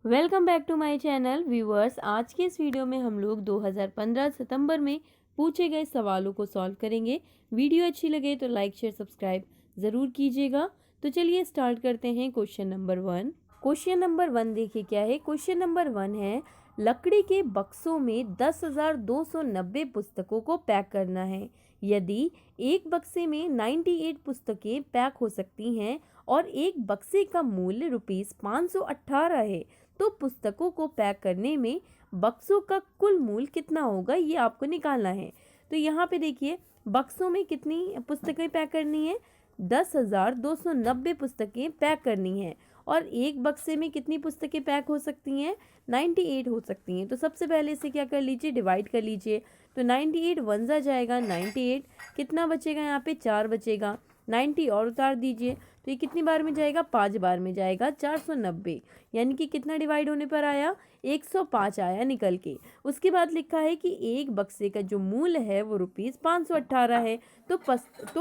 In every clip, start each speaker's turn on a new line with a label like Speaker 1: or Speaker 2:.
Speaker 1: Welcome back to my channel viewers. आज के इस वीडियो में हम लोग 2015 सितंबर में पूछे गए सवालों को सॉल्व करेंगे। वीडियो अच्छी लगे तो लाइक शेयर सब्सक्राइब ज़रूर कीजिएगा। तो चलिए स्टार्ट करते हैं क्वेश्चन नंबर 1। क्वेश्चन नंबर 1 देखिए क्या है। क्वेश्चन नंबर 1 है, लकड़ी के बक्सों में 10,290 पुस्तकों को पैक करना है। यदि एक बक्से में 98 पुस्तकें पैक हो सकती हैं और एक बक्से का मूल्य ₹518 है, तो पुस्तकों को पैक करने में बक्सों का कुल मूल्य कितना होगा, ये आपको निकालना है। तो यहाँ पे देखिए बक्सों में कितनी पुस्तकें पैक करनी है, 10,290 पुस्तकें पैक करनी है और एक बक्से में कितनी पुस्तकें पैक हो सकती हैं, 98 हो सकती हैं। तो सबसे पहले इसे क्या कर लीजिए, डिवाइड कर लीजिए। तो 98 वन जा जाएगा 98, कितना बचेगा यहाँ पे 4 बचेगा, 90 और उतार दीजिए तो ये कितनी बार में जाएगा, 5 बार में जाएगा, 490। यानी कि कितना डिवाइड होने पर आया, 105 आया निकल के। उसके बाद लिखा है कि एक बक्से का जो मूल्य है वो ₹518 है। तो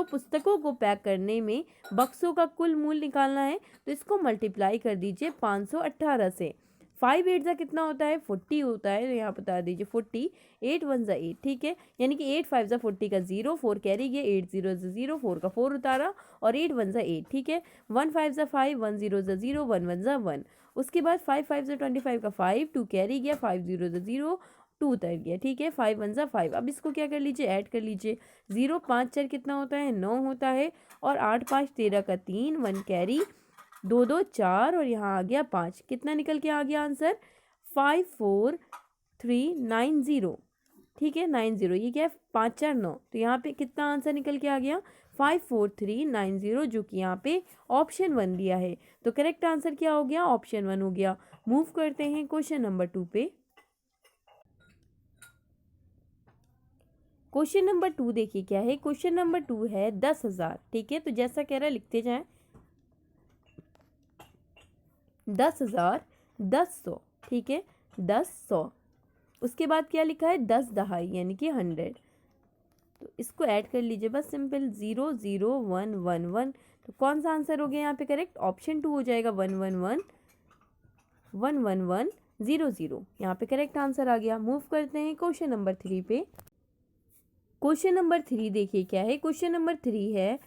Speaker 1: पुस्तकों को पैक करने में बक्सों का कुल मूल्य निकालना है, तो इसको मल्टीप्लाई कर दीजिए 518 से। 5 8 जा कितना होता है, 40 होता है। तो यहाँ बता दीजिए 40, 8 1 जा 8, ठीक है। यानी कि 8 5 जा 40 का 0, 4 कैरी गया, 8 0 जा 0, 4 का 4 उतारा और 8 1 जा 8, ठीक है। 1 5 जा 5, 1 0 जा 0, 1 1 जा 1। उसके बाद 5 5 जा 25 का 5, 2 कैरी गया, 5 0 जा 0, 2 उतर गया, ठीक है। 5 1 जा 5। अब इसको क्या कर लीजिए, ऐड कर लीजिए। 0 5 4 कितना होता है, 9 होता है और 8 5 13 का 3, 1 कैरी, 2 2 4 और यहाँ आ गया 5। कितना निकल के आ गया आंसर, 54390, ठीक है। 90 ये क्या है, 5 4 9। तो यहाँ पे कितना आंसर निकल के आ गया, 54390, जो कि यहाँ पे ऑप्शन 1 दिया है। तो करेक्ट आंसर क्या हो गया, ऑप्शन 1 हो गया। मूव करते हैं क्वेश्चन नंबर 2 पे। क्वेश्चन नंबर 2 देखिए क्या है। क्वेश्चन नंबर 2 है 10,000, ठीक है। तो जैसा कह रहा है लिखते जाएं, 10,000, 10,100, ठीक है, 10,100। उसके बाद क्या लिखा है, 10 दहाई यानी कि 100। तो इसको ऐड कर लीजिए बस सिंपल, 0 0 1 1 1। तो कौन सा आंसर हो गया यहाँ पे करेक्ट, ऑप्शन 2 हो जाएगा, 1 1 1 1 1 1 0 0। यहाँ पे करेक्ट आंसर आ गया। मूव करते हैं क्वेश्चन नंबर 3 पे। क्वेश्चन नंबर 3 देखिए क्या है। क्वेश्चन नंबर 3 है,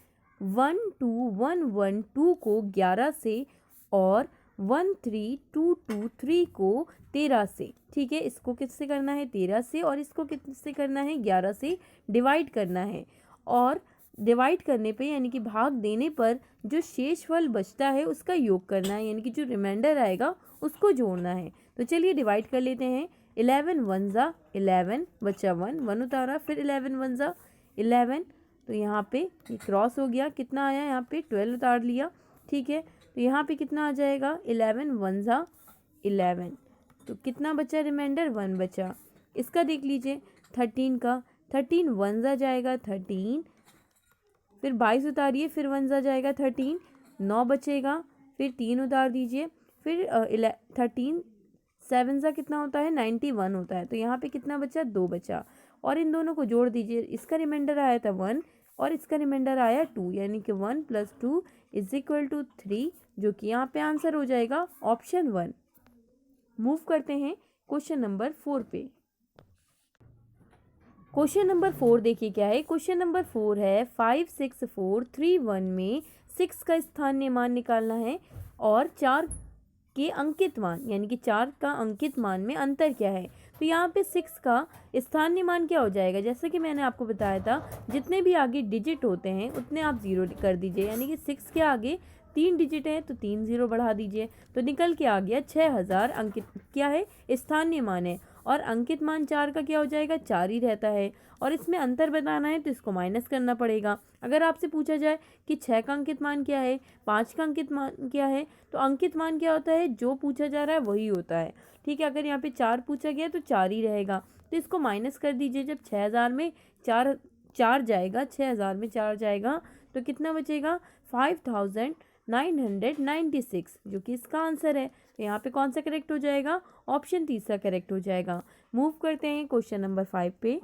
Speaker 1: 12112 को 11 से और 13223 को 13 से, ठीक है। इसको किससे करना है, 13 से, और इसको किससे करना है, 11 से डिवाइड करना है। और डिवाइड करने पे यानी कि भाग देने पर जो शेषफल बचता है उसका योग करना है, यानी कि जो रिमाइंडर आएगा उसको जोड़ना है। तो चलिए डिवाइड कर लेते हैं। 11 1 जा 11 बचा 1, 1 उतारा, फिर 11 1 जा 11। तो यहाँ पे ये क्रॉस हो गया, कितना आया यहाँ पे 12 उतार लिया, ठीक है। तो यहाँ पे कितना आ जाएगा, 11 1 जा 11। तो कितना बचा रिमाइंडर, 1 बचा। इसका देख लीजिए 13 का, 13 1 जा जाएगा 13, फिर 22 उतारिए, फिर 1 जा जाएगा 13, 9 बचेगा, फिर 3 उतार दीजिए, फिर 13 7 सा कितना होता है, 91 होता है। तो यहाँ पे कितना बचा, 2 बचा। और इन दोनों को जोड़ दीजिए, इसका रिमाइंडर आया था 1 और इसका रिमाइंडर आया 2, यानी कि 1 + 2 = 3, जो कि यहाँ पे आंसर हो जाएगा ऑप्शन 1। मूव करते हैं क्वेश्चन नंबर 4 पे। क्वेश्चन नंबर 4 देखिए क्या है। क्वेश्चन नंबर 4 है, 56431 में 6 का स्थानीय मान निकालना है और 4 के अंकित मान, यानी कि 4 का अंकित मान में अंतर क्या है। तो यहाँ पे 6 का स्थानीय मान क्या हो जाएगा, जैसे कि मैंने आपको बताया था, जितने भी आगे डिजिट होते हैं उतने आप 0 कर दीजिए। यानी कि 6 के आगे 3 डिजिट है तो 3 0 बढ़ा दीजिए, तो निकल के आ गया 6000 अंकित क्या है, स्थानीय मान है। और अंकित मान 4 का क्या हो जाएगा, 4 ही रहता है। और इसमें अंतर बताना है तो इसको माइनस करना पड़ेगा। अगर आपसे पूछा जाए कि 6 का अंकित मान क्या है, 5 का अंकित मान क्या है, तो अंकित मान क्या होता है, जो पूछा जा रहा है वही होता है, ठीक है। अगर यहाँ पे 4 पूछा गया तो 4 ही रहेगा। तो इसको माइनस कर दीजिए। जब 6000 में 4 4 जाएगा, 6000 में 4 जाएगा तो कितना बचेगा, 5996, जो कि इसका आंसर है। तो यहाँ पे कौन सा करेक्ट हो जाएगा, ऑप्शन तीसरा करेक्ट हो जाएगा। मूव करते हैं क्वेश्चन नंबर 5 पे।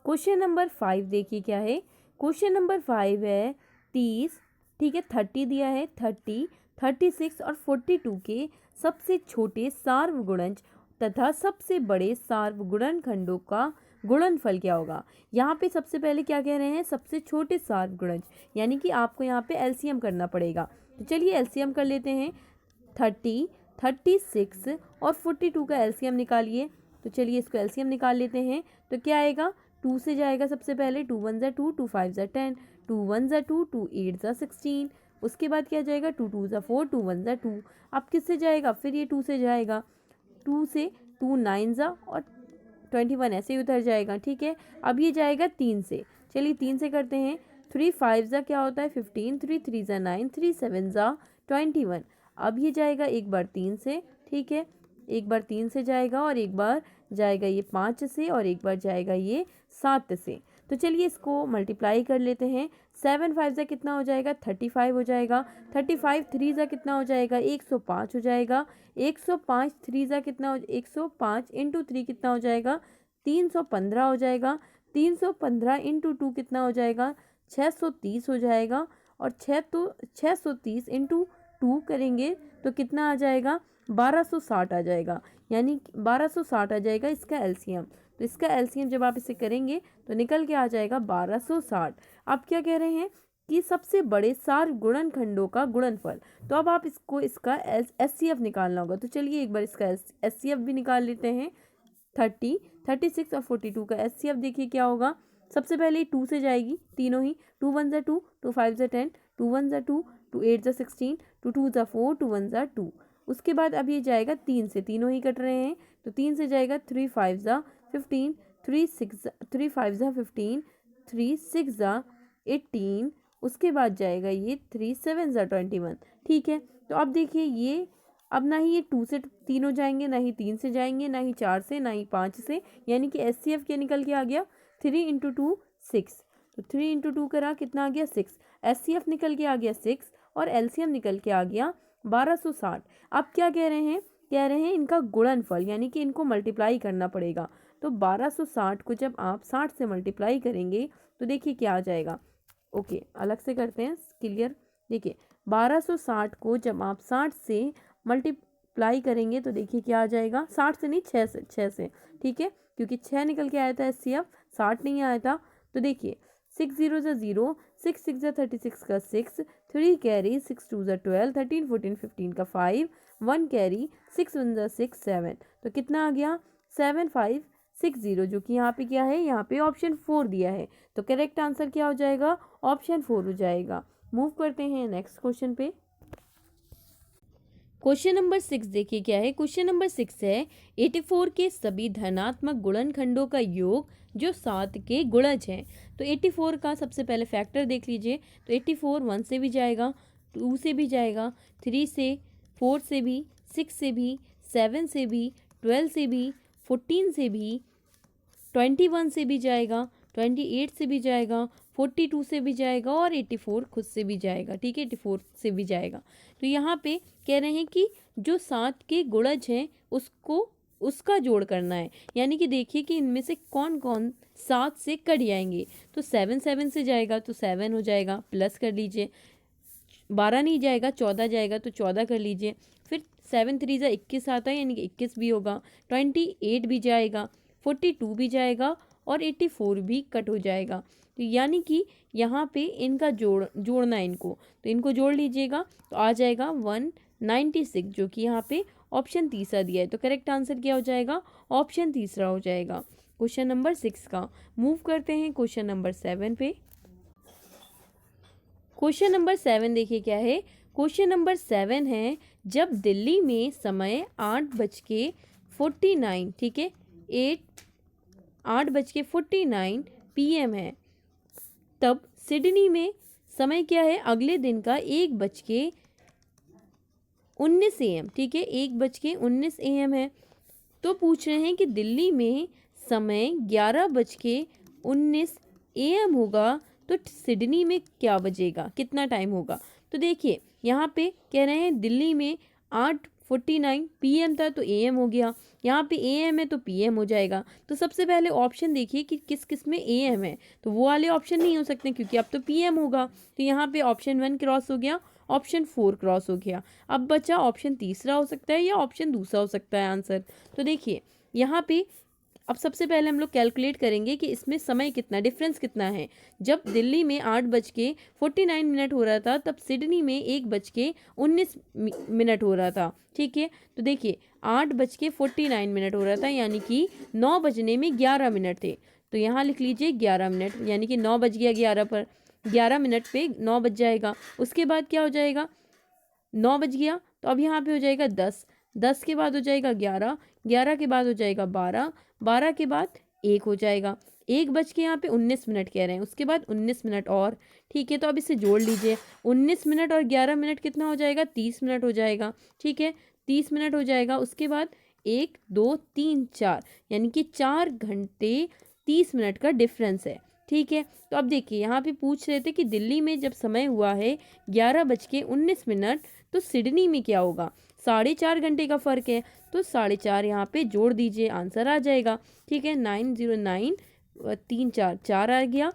Speaker 1: क्वेश्चन नंबर 5 देखिए क्या है। क्वेश्चन नंबर 5 है 30, ठीक है, 30 दिया है, 30 36 और 42 के सबसे छोटे सार्वगुणज तथा सबसे बड़े सार्वगुणनखंडों का गुणनफल क्या होगा। यहाँ पे सबसे पहले क्या कह रहे हैं, सबसे छोटे सार्वगुणज, यानी कि आपको यहाँ पे एलसीएम करना पड़ेगा। तो चलिए एलसीएम कर लेते हैं। 30, 36 और 42 का एलसीएम निकालिए। तो चलिए इसको एलसीएम निकाल लेते हैं। तो क्या आएगा, 2 से जाएगा सबसे पहले, 2 1 ज़ा 2, 2 5 ज़ा 10, 2 1 ज़ा 2, 2 8 ज़ा 16। उसके बाद क्या जाएगा, 2 2 ज़ा 4, 2 1 ज़ा 2। अब किससे जाएगा, फिर ये 2 से जाएगा, 2 से 2 9 ज़ा और 21 ऐसे ही उतर जाएगा। ठीक है, अब ये जाएगा 3 से। चलिए 3 से करते हैं। 3 5 ज़ा क्या होता है 15, 3 3 ज़ा 9, 3 7 ज़ा 21। अब ये जाएगा एक बार 3 से। ठीक है, एक बार 3 से जाएगा और एक बार जाएगा ये 5 से और एक बार जाएगा ये 7 से। तो चलिए इसको मल्टीप्लाई कर लेते हैं। 7 5 ज़ा कितना हो जाएगा, 35 हो जाएगा। 35 3 ज़ा कितना हो जाएगा, 105 हो जाएगा। 105 3 ज़ा कितना हो, 105 इंटू 3 कितना हो जाएगा, 315 हो जाएगा। 315 इंटू 2 कितना हो जाएगा, 630 हो जाएगा। और 630 इंटू 2 करेंगे तो कितना आ जाएगा, 1260 आ जाएगा। यानी 1260 आ जाएगा इसका एलसीएम। तो इसका एलसीएम जब आप इसे करेंगे तो निकल के आ जाएगा 1260। आप क्या कह रहे हैं कि सबसे बड़े सार्वगुणनखंडों का गुणनफल। तो अब आप इसका एचसीएफ निकालना होगा। तो चलिए एक बार इसका एचसीएफ भी निकाल लेते हैं। 30, 36 और 42 का एचसीएफ देखिए क्या होगा। सबसे पहले 2 से जाएगी तीनों ही, 2 1 ज़ा 2, 2 5 ज़ा 10, 2 1 ज़ा 2, 2 8 ज़ा 16, 2 2 ज़ा 4, 2 1 ज़ा 2। उसके बाद अब ये जाएगा 3 से, तीनों ही कट रहे हैं। तो 3 से जाएगा 3 5 ज़ा 15, 3 5 ज़ा 15, 3 6 ज़ा 18। उसके बाद जाएगा ये 3 7 ज़ा 21। ठीक है, तो अब देखिए ये अब ना ही ये 2 से तीनों जाएंगे, ना ही 3 से जाएंगे, ना ही 4 से, ना ही 5 से। यानी कि एचसीएफ क्या निकल के आ गया, 3 इंटू 2 6। तो 3 इंटू 2 करा कितना आ गया 6। एचसीएफ निकल के आ गया 6 और एलसीएम निकल के आ गया 1260। अब क्या कह रहे हैं, कह रहे हैं इनका गुणनफल, यानी कि इनको मल्टीप्लाई करना पड़ेगा। तो 1260 को जब आप 60 से मल्टीप्लाई करेंगे तो देखिए क्या आ जाएगा। ओके, अलग से करते हैं क्लियर। देखिए 1260 को जब आप 60 से मल्टीप्लाई करेंगे तो देखिए क्या आ जाएगा, 60 से नहीं 6 से। ठीक है, क्योंकि 6 निकल के आया था एचसीएफ, 60 नहीं आया था। तो देखिए 6 0 ज़ा 0, 6 6 ज़ा 36 का 6, 3 कैरी, 6 2 ज़ा 12, 13 14 15 का 5, 1 कैरी, 6 1 ज़ा 6 7। तो कितना आ गया 7 5 6 0, जो कि यहाँ पे क्या है, यहाँ पे ऑप्शन 4 दिया है। तो करेक्ट आंसर क्या हो जाएगा, ऑप्शन 4 हो जाएगा। मूव करते हैं नेक्स्ट क्वेश्चन पे। क्वेश्चन नंबर 6 देखिए क्या है। क्वेश्चन नंबर 6 है 84 के सभी धनात्मक गुणनखंडों का योग जो 7 के गुणज हैं। तो 84 का सबसे पहले फैक्टर देख लीजिए। तो 84 1 से भी जाएगा, 2 से भी जाएगा, 3 से, 4 से भी, 6 से भी, 7 से भी, 12 से भी, 14 से भी, 21 से भी जाएगा, 28 से भी जाएगा, 42 से भी जाएगा और 84 खुद से भी जाएगा। ठीक है, 84 से भी जाएगा। तो यहाँ पे कह रहे हैं कि जो 7 के गुणज हैं उसका जोड़ करना है। यानी कि देखिए कि इनमें से कौन कौन 7 से कट जाएंगे। तो 7 7 से जाएगा तो 7 हो जाएगा, प्लस कर लीजिए। 12 नहीं जाएगा, 14 जाएगा तो 14 कर लीजिए। फिर 7 3 ज़ा 21 आता है, यानी कि 21 भी होगा। 28 भी जाएगा, 42 भी जाएगा और 84 भी कट हो जाएगा। तो यानी कि यहाँ पे इनका जोड़ना है इनको। तो इनको जोड़ लीजिएगा तो आ जाएगा 196, जो कि यहाँ पे ऑप्शन तीसरा दिया है। तो करेक्ट आंसर क्या हो जाएगा, ऑप्शन तीसरा हो जाएगा क्वेश्चन नंबर 6 का। मूव करते हैं क्वेश्चन नंबर 7 पे। क्वेश्चन नंबर 7 देखिए क्या है। क्वेश्चन नंबर 7 है जब दिल्ली में समय 8:49, ठीक है, 8:49 PM है, तब सिडनी में समय क्या है अगले दिन का 1:19 AM। ठीक है, 1:19 AM है। तो पूछ रहे हैं कि दिल्ली में समय 11:19 AM होगा तो सिडनी में क्या बजेगा, कितना टाइम होगा। तो देखिए यहाँ पे कह रहे हैं दिल्ली में 8:49 PM था तो AM हो गया, यहाँ पे AM है तो PM हो जाएगा। तो सबसे पहले ऑप्शन देखिए कि किस किस में AM है। तो वो वाले ऑप्शन नहीं हो सकते क्योंकि अब तो PM होगा। तो यहाँ पे ऑप्शन 1 क्रॉस हो गया, ऑप्शन 4 क्रॉस हो गया। अब बचा ऑप्शन तीसरा हो सकता है या ऑप्शन दूसरा हो सकता है आंसर। तो देखिए यहाँ पे अब सबसे पहले हम लोग कैलकुलेट करेंगे कि इसमें समय कितना डिफरेंस कितना है। जब दिल्ली में 8:49 हो रहा था तब सिडनी में 1:19 हो रहा था। ठीक है, तो देखिए 8:49 हो रहा था यानी कि 9 बजने में 11 मिनट थे। तो यहाँ लिख लीजिए 11 मिनट, यानी कि 9 बज गया 11 पर, 11 मिनट पे 9 बज जाएगा। उसके बाद क्या हो जाएगा, 9 बज गया तो अब यहाँ पे हो जाएगा 10, 10 के बाद हो जाएगा 11, 11 के बाद हो जाएगा 12, 12 के बाद 1 हो जाएगा, 1 बज के यहाँ पे 19 मिनट कह रहे हैं, उसके बाद 19 मिनट और। ठीक है, तो अब इसे जोड़ लीजिए, 19 मिनट और 11 मिनट कितना हो जाएगा, 30 मिनट हो जाएगा। ठीक है, 30 मिनट हो जाएगा। उसके बाद 1 2 3 4 यानी कि 4 घंटे 30 मिनट का डिफरेंस है। ठीक है, तो अब देखिए यहाँ पे पूछ रहे थे कि दिल्ली में जब समय हुआ है 11:19, तो सिडनी में क्या होगा, 4.5 घंटे का फ़र्क है। तो 4.5 यहाँ पे जोड़ दीजिए, आंसर आ जाएगा। ठीक है, 909 3 4 4 आ गया,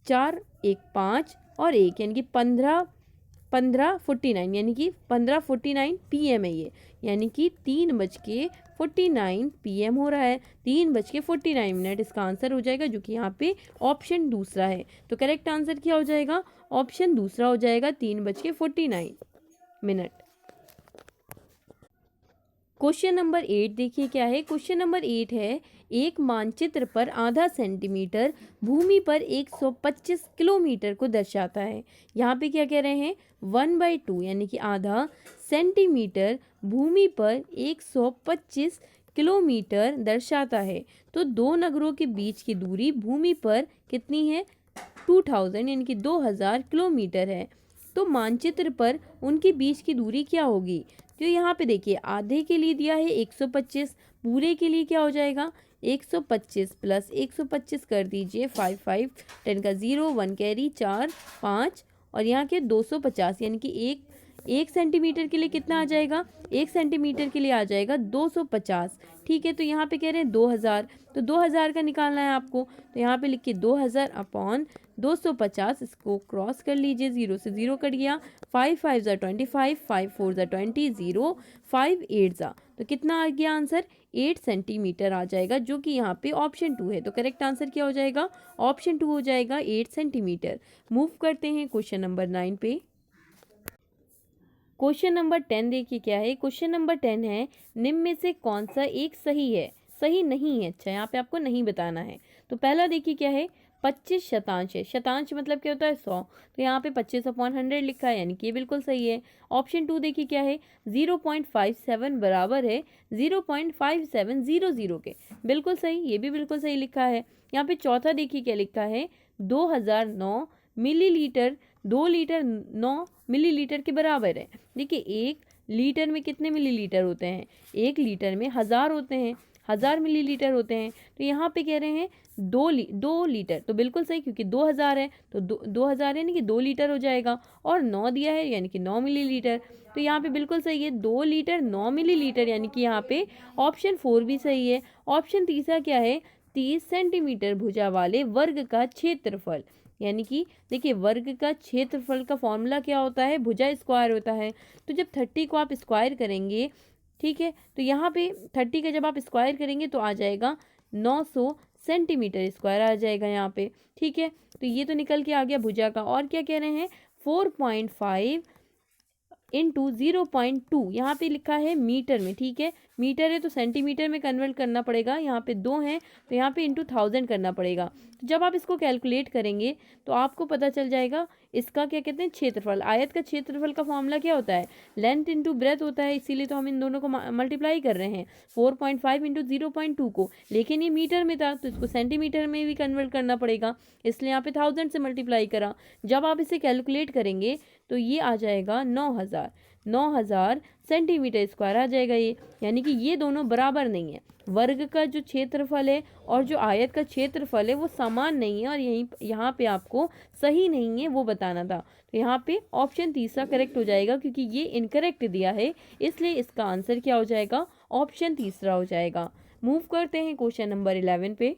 Speaker 1: 4 1 5 और 1 यानी कि 15:49 यानी कि 15:49 PM है ये, यानी कि 3:49 PM हो रहा है, 3:49 इसका आंसर हो जाएगा, जो कि यहाँ पे ऑप्शन दूसरा है। तो करेक्ट आंसर क्या हो जाएगा, ऑप्शन दूसरा हो जाएगा, 3:49। क्वेश्चन नंबर 8 देखिए क्या है। क्वेश्चन नंबर 8 है, एक मानचित्र पर आधा सेंटीमीटर भूमि पर 125 किलोमीटर को दर्शाता है। यहाँ पे क्या कह रहे हैं, 1/2 यानी कि आधा सेंटीमीटर भूमि पर 125 किलोमीटर दर्शाता है। तो दो नगरों के बीच की दूरी भूमि पर कितनी है, 2000 यानी कि 2000 किलोमीटर है। तो मानचित्र पर उनके बीच की दूरी क्या होगी। तो यहाँ पे देखिए आधे के लिए दिया है 125, पूरे के लिए क्या हो जाएगा, 125 प्लस 125 कर दीजिए, 5 5 10 का 0 1 कैरी 4 5 और यहाँ के 250 यानी कि एक सेंटीमीटर के लिए कितना आ जाएगा, 1 सेंटीमीटर के लिए आ जाएगा 250। ठीक है, तो यहाँ पे कह रहे हैं 2000, तो 2000 का निकालना है आपको। तो यहाँ पे लिखिए 2000 अपॉन 250, इसको क्रॉस कर लीजिए, 0 से 0 कट गया, 5 5 ज़ा 25, 5 4 ज़ा 20, 0 5 8 ज़ा, तो कितना आ गया आंसर, 8 सेंटीमीटर आ जाएगा, जो कि यहाँ पे ऑप्शन 2 है। तो करेक्ट आंसर क्या हो जाएगा, ऑप्शन 2 हो जाएगा, 8 सेंटीमीटर। मूव करते हैं क्वेश्चन नंबर 9 पे। क्वेश्चन नंबर 10 देखिए क्या है। क्वेश्चन नंबर 10 है, निम्न में से कौन सा एक सही है, सही नहीं है। अच्छा, यहाँ पे आपको नहीं बताना है। तो पहला देखिए क्या है, 25 शतांश है। शतांश मतलब क्या होता है, 100। तो यहाँ पे 25/100 लिखा है, यानी कि ये बिल्कुल सही है। ऑप्शन 2 देखिए क्या है, 0.57 बराबर है 0.5700 के, बिल्कुल सही, ये भी बिल्कुल सही लिखा है। यहाँ पे चौथा देखिए क्या लिखा है, 2009 मिलीलीटर, 2 लीटर 9 मिलीलीटर के बराबर है। देखिए 1 लीटर में कितने मिलीलीटर होते हैं, 1 लीटर में 1000 होते हैं, 1000 मिलीलीटर होते हैं। तो यहाँ पे कह रहे हैं 2 लीटर, तो बिल्कुल सही, क्योंकि 2000 है तो 2000 यानी कि 2 लीटर हो जाएगा, और 9 दिया है यानी कि 9 मिलीलीटर। तो यहाँ पे बिल्कुल सही है, 2 लीटर 9 मिलीलीटर, यानी कि यहाँ पे ऑप्शन 4 भी सही है। ऑप्शन तीसरा क्या है, 30 सेंटीमीटर भुजा वाले वर्ग का क्षेत्रफल, यानी कि देखिए वर्ग का क्षेत्रफल का फॉर्मूला क्या होता है, भुजा स्क्वायर होता है। तो जब 30 को आप स्क्वायर करेंगे, ठीक है, तो यहाँ पे 30 का जब आप स्क्वायर करेंगे तो आ जाएगा 900 सेंटीमीटर स्क्वायर आ जाएगा यहाँ पे। ठीक है, तो ये तो निकल के आ गया भुजा का। और क्या कह रहे हैं, 4.5 इंटू 0.2, यहाँ पे लिखा है मीटर में। ठीक है, मीटर है तो सेंटीमीटर में कन्वर्ट करना पड़ेगा, यहाँ पे 2 हैं तो यहाँ पे इंटू 1000 करना पड़ेगा। तो जब आप इसको कैलकुलेट करेंगे तो आपको पता चल जाएगा इसका क्या कहते हैं, क्षेत्रफल। आयत का क्षेत्रफल का फॉर्मूला क्या होता है, लेंथ इंटू ब्रेथ होता है, इसीलिए तो हम इन दोनों को मल्टीप्लाई कर रहे हैं, 4.5 इंटू 0.2 को। लेकिन ये मीटर में था तो इसको सेंटीमीटर में भी कन्वर्ट करना पड़ेगा, इसलिए यहाँ पे 1000 से मल्टीप्लाई करा। जब आप इसे कैलकुलेट करेंगे तो ये आ जाएगा 9000 सेंटीमीटर स्क्वायर आ जाएगा ये, यानी कि ये दोनों बराबर नहीं है। वर्ग का जो क्षेत्रफल है और जो आयत का क्षेत्रफल है वो समान नहीं है, और यहाँ पे आपको सही नहीं है वो बताना था। तो यहाँ पे ऑप्शन तीसरा करेक्ट हो जाएगा, क्योंकि ये इनकरेक्ट दिया है, इसलिए इसका आंसर क्या हो जाएगा, ऑप्शन तीसरा हो जाएगा। मूव करते हैं क्वेश्चन नंबर 11 पे।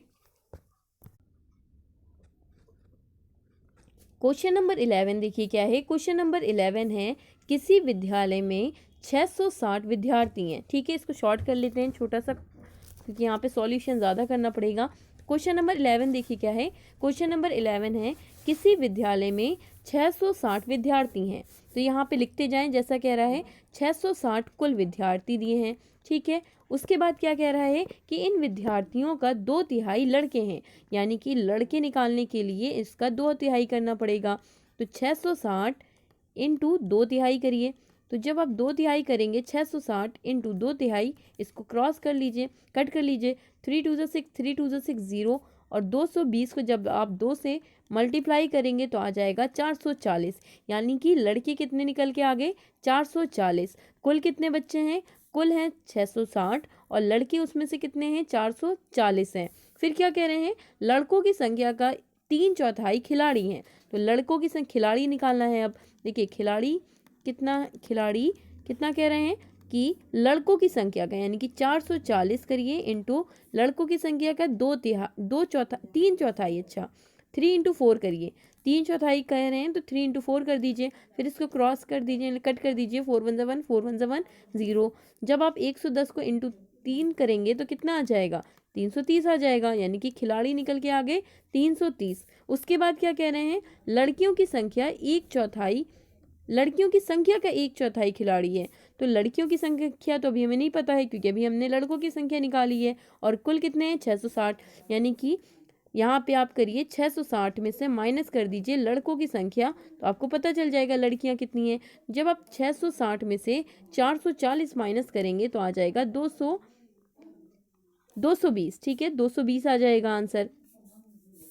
Speaker 1: क्वेश्चन नंबर 11 देखिए क्या है। क्वेश्चन नंबर 11 है, किसी विद्यालय में 660 विद्यार्थी हैं। ठीक है, इसको शॉर्ट कर लेते हैं छोटा सा, क्योंकि यहाँ पे सॉल्यूशन ज़्यादा करना पड़ेगा। क्वेश्चन नंबर 11 देखिए क्या है। क्वेश्चन नंबर 11 है, किसी विद्यालय में 660 विद्यार्थी हैं। तो यहाँ पे लिखते जाएं, जैसा कह रहा है 660 कुल विद्यार्थी दिए हैं। ठीक है, उसके बाद क्या कह रहा है कि इन विद्यार्थियों का 2/3 लड़के हैं, यानी कि लड़के निकालने के लिए इसका 2/3 करना पड़ेगा। तो 660 इंटू 2/3 करिए। तो जब आप 2/3 करेंगे, 660 इंटू 2/3, इसको क्रॉस कर लीजिए, कट कर लीजिए। 3 2 6, 3 2 6 0, और 220 को जब आप 2 से मल्टीप्लाई करेंगे तो आ जाएगा 440, यानी कि लड़के कितने निकल के आ गए, 440। कुल कितने बच्चे हैं, कुल हैं 660, और लड़के उसमें से कितने हैं, 440 हैं। फिर क्या कह रहे हैं, लड़कों की संख्या का 3/4 खिलाड़ी हैं। तो लड़कों की संख्या, खिलाड़ी निकालना है। अब देखिए खिलाड़ी कितना कह रहे हैं कि लड़कों की संख्या का, यानी कि 440 करिए इंटू लड़कों की संख्या का 3/4, अच्छा 3 इंटू 4 करिए। 3/4 कह रहे हैं तो 3 इंटू 4 कर दीजिए, फिर इसको क्रॉस कर दीजिए, कट कर दीजिए। 4 1 1, 4 1 1 0। जब आप 110 को इंटू 3 करेंगे तो कितना आ जाएगा, 330 आ जाएगा, यानी कि खिलाड़ी निकल के आ गए 330। उसके बाद क्या कह रहे हैं, लड़कियों की संख्या 1/4, लड़कियों की संख्या का 1/4 खिलाड़ी है। तो लड़कियों की संख्या तो अभी हमें नहीं पता है, क्योंकि अभी हमने लड़कों की संख्या निकाली है। और कुल कितने हैं, 660, यानी कि यहाँ पे आप करिए 660 में से माइनस कर दीजिए लड़कों की संख्या, तो आपको पता चल जाएगा लड़कियाँ कितनी हैं। जब आप 660 में से 440 माइनस करेंगे तो आ जाएगा 220। ठीक है, 220 आ जाएगा आंसर।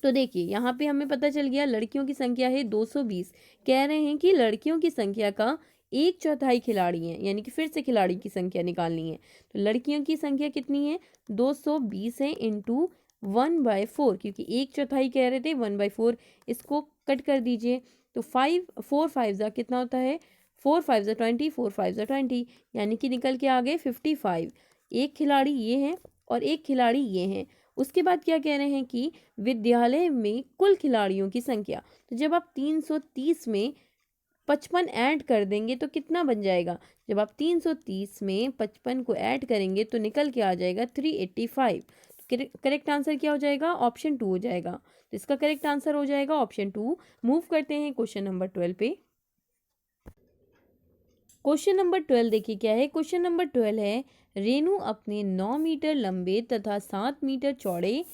Speaker 1: तो देखिए यहाँ पे हमें पता चल गया लड़कियों की संख्या है 220। कह रहे हैं कि लड़कियों की संख्या का 1/4 खिलाड़ी हैं, यानी कि फिर से खिलाड़ी की संख्या निकालनी है। तो लड़कियों की संख्या कितनी है, 220 है इंटू 1/4, क्योंकि 1/4 कह रहे थे, 1/4। इसको कट कर दीजिए। तो 4 5 जा कितना होता है, 4 5 जा 20, 4 5 जा 20, यानी कि निकल के आ गए 55। एक खिलाड़ी ये है और एक खिलाड़ी ये है। उसके बाद क्या कह रहे हैं कि विद्यालय में कुल खिलाड़ियों की संख्या। तो जब आप 330 में 55 ऐड कर देंगे तो कितना बन जाएगा, जब आप 330 में 55 को ऐड करेंगे तो निकल के आ जाएगा 385। करेक्ट आंसर क्या हो जाएगा, ऑप्शन 2 हो जाएगा। तो इसका करेक्ट आंसर हो जाएगा ऑप्शन 2। मूव करते हैं क्वेश्चन नंबर 12 पे। क्वेश्चन नंबर 12 देखिए क्या है। क्वेश्चन नंबर 12 है, रेनू अपने 9 मीटर लंबे तथा 7 मीटर चौड़े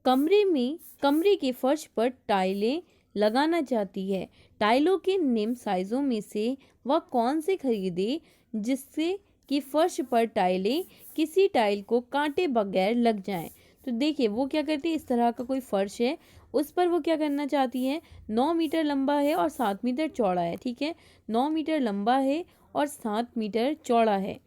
Speaker 1: कमरे के फर्श पर टाइलें लगाना चाहती है। टाइलों के निम्न साइजों में से वह कौन से खरीदे जिससे कि फर्श पर टाइलें किसी टाइल को काटे बगैर लग जाएं। तो देखिए वो क्या करती है, इस तरह का कोई फर्श है, उस पर वो क्या करना चाहती है, 9 मीटर लंबा है और 7 मीटर चौड़ा है। ठीक है, 9 मीटर लंबा है और 7 मीटर चौड़ा है।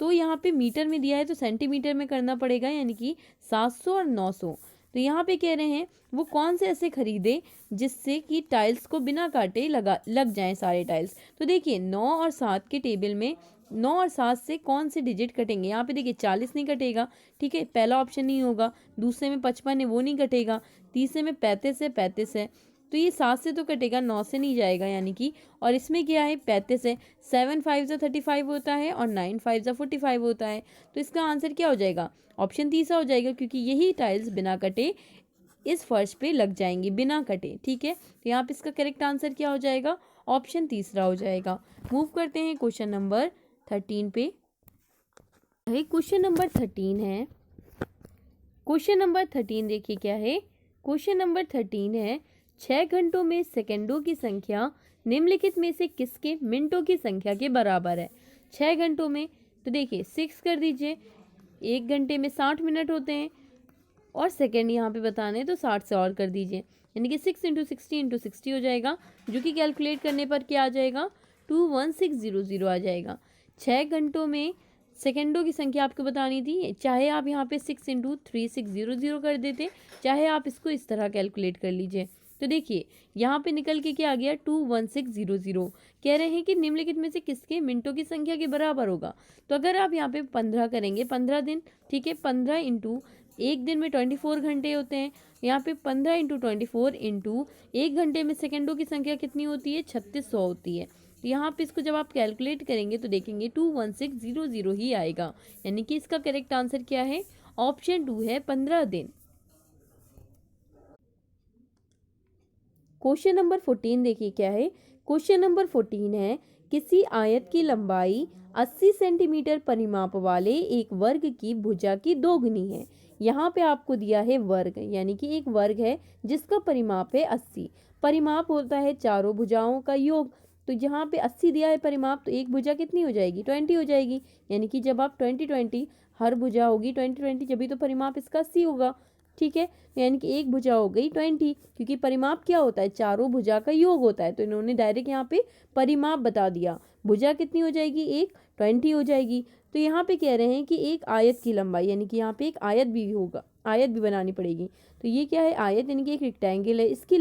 Speaker 1: तो यहाँ पे मीटर में दिया है तो सेंटीमीटर में करना पड़ेगा, यानी कि 700 और 900। तो यहाँ पे कह रहे हैं वो कौन से ऐसे खरीदे जिससे कि टाइल्स को बिना काटे लग जाएं सारे टाइल्स। तो देखिए 9 और 7 के टेबल में 9 और 7 से कौन से डिजिट कटेंगे, यहाँ पे देखिए 40 नहीं कटेगा। ठीक है, पहला ऑप्शन नहीं होगा। दूसरे में 55 है, वो नहीं कटेगा। तीसरे में 35 है, 35 है। तो ये 7 से तो कटेगा, 9 से नहीं जाएगा, यानी कि। और इसमें क्या है, 35 है। 7 5 जा 35 होता है और 9 5 जा 45 होता है। तो इसका आंसर क्या हो जाएगा, ऑप्शन तीसरा हो जाएगा, क्योंकि यही टाइल्स बिना कटे इस फर्श पे लग जाएंगी, बिना कटे। ठीक है, तो यहाँ पे इसका करेक्ट आंसर क्या हो जाएगा, ऑप्शन तीसरा हो जाएगा। मूव करते हैं क्वेश्चन नंबर 13 पे। क्वेश्चन नंबर 13 है। क्वेश्चन नंबर 13 देखिए क्या है। क्वेश्चन नंबर 13 है, 6 घंटों में सेकंडों की संख्या निम्नलिखित में से किसके मिनटों की संख्या के बराबर है। 6 घंटों में, तो देखिए 6 कर दीजिए, 1 घंटे में 60 मिनट होते हैं और सेकंड यहाँ पे बताने तो 60 से और कर दीजिए, यानी कि 6 इंटू 60 इंटू 60 हो जाएगा, जो कि कैलकुलेट करने पर क्या आ जाएगा, 21600 आ जाएगा। 6 घंटों में सेकंडों की संख्या आपको बतानी थी, चाहे आप यहाँ पे 6 इंटू 3600 कर देते, चाहे आप इसको इस तरह कैलकुलेट कर लीजिए। तो देखिए यहाँ पे निकल के क्या आ गया, 21600। कह रहे हैं कि निम्नलिखित में से किसके मिनटों की संख्या के बराबर होगा। तो अगर आप यहाँ पे 15 करेंगे, 15 दिन, ठीक है, 15 इंटू एक दिन में 24 घंटे होते हैं। यहाँ पे 15 इंटू 24 इंटू एक घंटे में सेकंडों की संख्या कितनी होती है, 3600 होती है। तो यहाँ पे इसको जब आप कैलकुलेट करेंगे तो देखेंगे 21600 ही आएगा, यानी कि इसका करेक्ट आंसर क्या है, ऑप्शन 2 है 15 दिन। क्वेश्चन नंबर 14 देखिए क्या है। क्वेश्चन नंबर 14 है, किसी आयत की लंबाई 80 सेंटीमीटर परिमाप वाले एक वर्ग की भुजा की दोगुनी है। यहाँ पे आपको दिया है वर्ग, यानी कि एक वर्ग है जिसका परिमाप है 80। परिमाप होता है चारों भुजाओं का योग। तो यहाँ पे 80 दिया है परिमाप, तो एक भुजा कितनी हो जाएगी, 20 हो जाएगी। यानी कि जब आप 20 हर भुजा होगी 20 जब भी तो परिमाप इसका 80 होगा। ठीक है, यानी कि एक भुजा हो गई 20, क्योंकि परिमाप क्या होता है, चारों भुजा का योग होता है। तो इन्होंने डायरेक्ट यहाँ पे परिमाप बता दिया। भुजा कितनी हो जाएगी, एक 20 हो जाएगी। तो यहाँ पे कह रहे हैं कि एक आयत की लंबाई, यानी कि यहाँ पे एक आयत भी होगा, आयत भी बनानी पड़ेगी। तो ये क्या है, आयत यानी कि एक रेक्टेंगल है, इसकी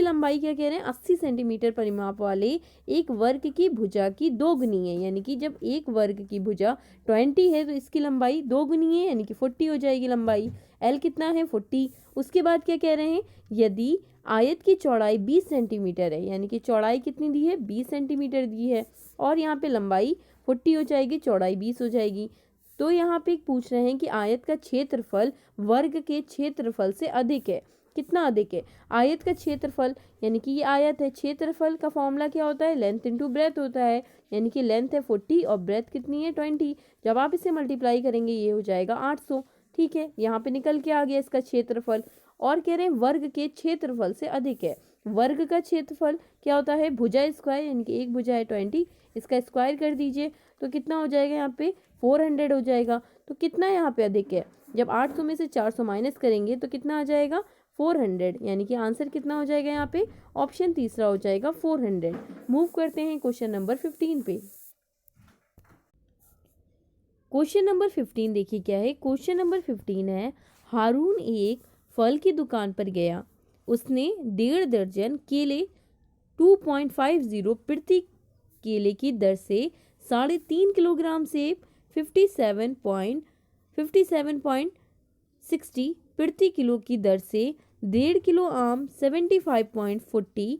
Speaker 1: लंबाई क्या कह रहे हैं, 80 सेंटीमीटर परिमाप वाले एक वर्ग की भुजा की दोगुनी है। यानी कि जब एक वर्ग की भुजा 20 है तो इसकी लंबाई दोगुनी है, यानी कि 40 हो जाएगी लंबाई। एल कितना है, 40। उसके बाद क्या कह रहे हैं, यदि आयत की चौड़ाई 20 सेंटीमीटर है, यानी कि चौड़ाई कितनी दी है, 20 सेंटीमीटर दी है, और यहाँ पे लंबाई 40 हो जाएगी, चौड़ाई 20 हो जाएगी। तो यहाँ पे पूछ रहे हैं कि आयत का क्षेत्रफल वर्ग के क्षेत्रफल से अधिक है। कितना अधिक है, आयत का क्षेत्रफल, यानी कि ये आयत है, क्षेत्रफल का फॉर्मूला क्या होता है, लेंथ इंटू ब्रेथ होता है। यानी कि लेंथ है 40 और ब्रेथ कितनी है 20। जब आप इसे मल्टीप्लाई करेंगे ये हो जाएगा 800। ठीक है, यहाँ पे निकल के आ गया इसका क्षेत्रफल। और कह रहे हैं वर्ग के क्षेत्रफल से अधिक है। वर्ग का क्षेत्रफल क्या होता है, भुजा स्क्वायर, यानी कि एक भुजा है 20, इसका स्क्वायर कर दीजिए तो कितना हो जाएगा, यहाँ पे 400 हो जाएगा। तो कितना यहाँ पे अधिक है, जब 800 में से 400 माइनस करेंगे तो कितना आ जाएगा, 400। यानी कि आंसर कितना हो जाएगा यहाँ पे, ऑप्शन तीसरा हो जाएगा 400। मूव करते हैं क्वेश्चन नंबर 15 पे। क्वेश्चन नंबर 15 देखिए क्या है। क्वेश्चन नंबर 15 है, हारून एक फल की दुकान पर गया। उसने 1.5 दर्जन केले 2.50 प्रति केले की दर से 3.5 किलोग्राम सेब 57.60 प्रति किलो की दर से 1.5 किलो आम 75.40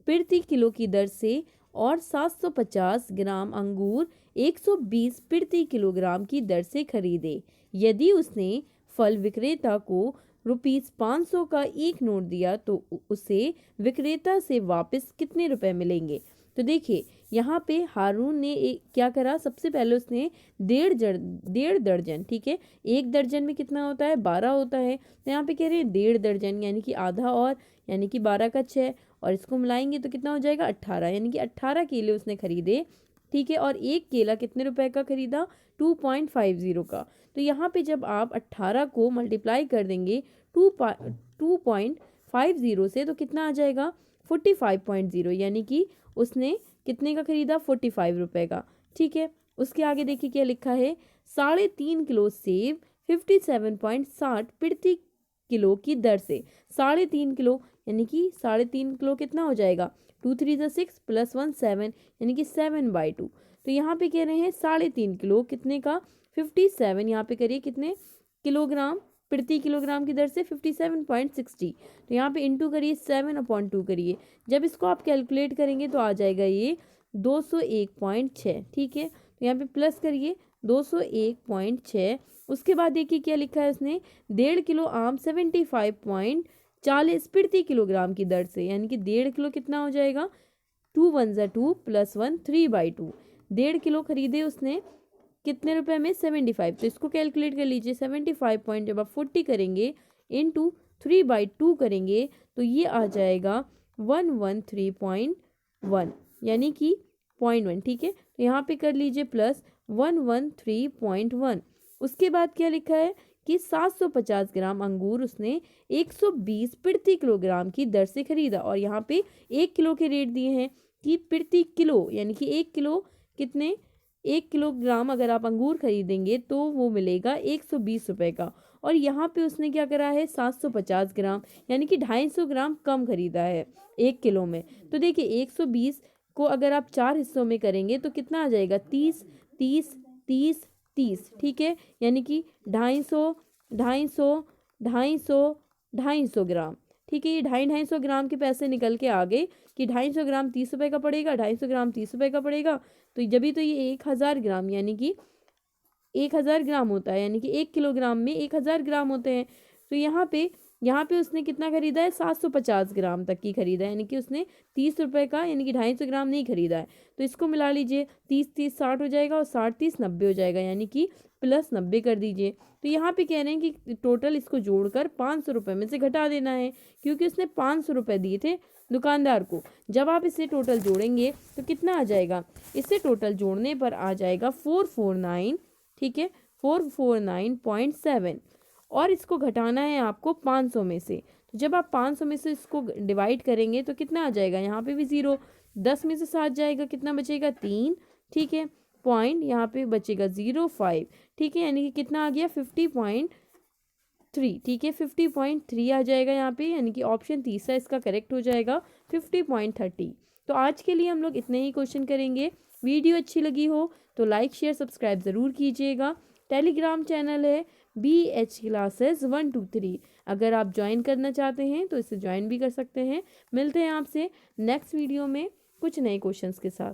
Speaker 1: प्रति किलो की दर से और 750 ग्राम अंगूर 120 प्रति किलोग्राम की दर से खरीदे। यदि उसने फल विक्रेता को ₹500 का एक नोट दिया तो उसे विक्रेता से वापस कितने रुपए मिलेंगे। तो देखिए यहाँ पे हारून ने क्या करा, सबसे पहले उसने 1.5 दर्जन, ठीक है, एक दर्जन में कितना होता है, 12 होता है। तो यहाँ पे कह रहे हैं 1.5 दर्जन, यानी कि आधा, और यानी कि 12 का 6, और इसको मिलाएंगे तो कितना हो जाएगा 18, यानी कि 18 केले उसने खरीदे। ठीक है, और एक केला कितने रुपए का खरीदा, 2.50 का। तो यहाँ पे जब आप 18 को मल्टीप्लाई कर देंगे 2.50 से तो कितना आ जाएगा, 45.0, यानी कि उसने कितने का खरीदा, 45 रुपए का। ठीक है, उसके आगे देखिए क्या लिखा है, 3.5 किलो सेब 57.60 प्रति किलो की दर से। 3.5 किलो, यानी कि 3.5 किलो कितना हो जाएगा, 2 3 6 + 1 7, यानी कि 7/2। तो यहाँ पे कह रहे हैं 3.5 किलो कितने का, 57, यहाँ पे करिए कितने किलोग्राम प्रति किलोग्राम की दर से 57.60। तो यहाँ पे इंटू करिए 7/2 करिए। जब इसको आप कैलकुलेट करेंगे तो आ जाएगा ये 201.6। ठीक है, तो यहाँ पे प्लस करिए 201.6। उसके बाद देखिए क्या लिखा है उसने, 1.5 किलो आम 75.40 प्रति किलोग्राम की दर से, यानी कि 1.5 किलो कितना हो जाएगा, 2 1 2 + 1 3/2। 1.5 किलो खरीदे उसने कितने रुपए में, 75। तो इसको कैलकुलेट कर लीजिए, 75 पॉइंट जब आप 40 करेंगे इंटू 3/2 करेंगे तो ये आ जाएगा 113.1, यानी कि 0.1। ठीक है, तो यहाँ पे कर लीजिए प्लस 113.1। उसके बाद क्या लिखा है कि 750 ग्राम अंगूर उसने 120 प्रति किलोग्राम की दर से खरीदा। और यहाँ पे 1 किलो के रेट दिए हैं कि प्रति किलो, यानी कि 1 किलो कितने, 1 किलोग्राम अगर आप अंगूर खरीदेंगे तो वो मिलेगा 120 रुपए का। और यहाँ पे उसने क्या करा है, 750 ग्राम, यानी कि 250 ग्राम कम खरीदा है 1 किलो में। तो देखिए 120 को अगर आप 4 हिस्सों में करेंगे तो कितना आ जाएगा, 30 30 30 30। ठीक है, यानी कि 250 250, 250, 250 ग्राम। ठीक है, ये 250 ग्राम के पैसे निकल के आ गए कि 250 ग्राम 30 रुपये का पड़ेगा, 250 ग्राम 30 रुपये का पड़ेगा। तो जब भी तो ये 1000 ग्राम यानी कि 1000 ग्राम होता है, यानी कि 1 किलोग्राम में 1000 ग्राम होते हैं। तो यहाँ पे उसने कितना खरीदा है, 750 ग्राम तक की खरीदा है, यानी कि उसने 30 रुपये का यानी कि 250 ग्राम नहीं खरीदा है। तो इसको मिला लीजिए, 30 30 60 हो जाएगा और 60 30 90 हो जाएगा, यानी कि प्लस 90 कर दीजिए। तो यहाँ पे कह रहे हैं कि टोटल इसको जोड़कर 500 रुपये में से घटा देना है, क्योंकि उसने 500 रुपये दिए थे दुकानदार को। जब आप इसे टोटल जोड़ेंगे तो कितना आ जाएगा, इसे टोटल जोड़ने पर आ जाएगा 449। ठीक है, 449.7, और इसको घटाना है आपको 500 में से। तो जब आप 500 में से इसको डिवाइड करेंगे तो कितना आ जाएगा, यहाँ पे भी 0, 10 में से 7 जाएगा, कितना बचेगा 3। ठीक है, पॉइंट यहाँ पे बचेगा 05। ठीक है, यानी कि कितना आ गया 50.3। ठीक है, 50.3 आ जाएगा यहाँ पे, यानी कि ऑप्शन तीसरा इसका करेक्ट हो जाएगा 50.30। तो आज के लिए हम लोग इतने ही क्वेश्चन करेंगे। वीडियो अच्छी लगी हो तो लाइक शेयर सब्सक्राइब ज़रूर कीजिएगा। टेलीग्राम चैनल है BH क्लासेस 1 2 3, अगर आप ज्वाइन करना चाहते हैं तो इसे ज्वाइन भी कर सकते हैं। मिलते हैं आपसे नेक्स्ट वीडियो में कुछ नए क्वेश्चंस के साथ।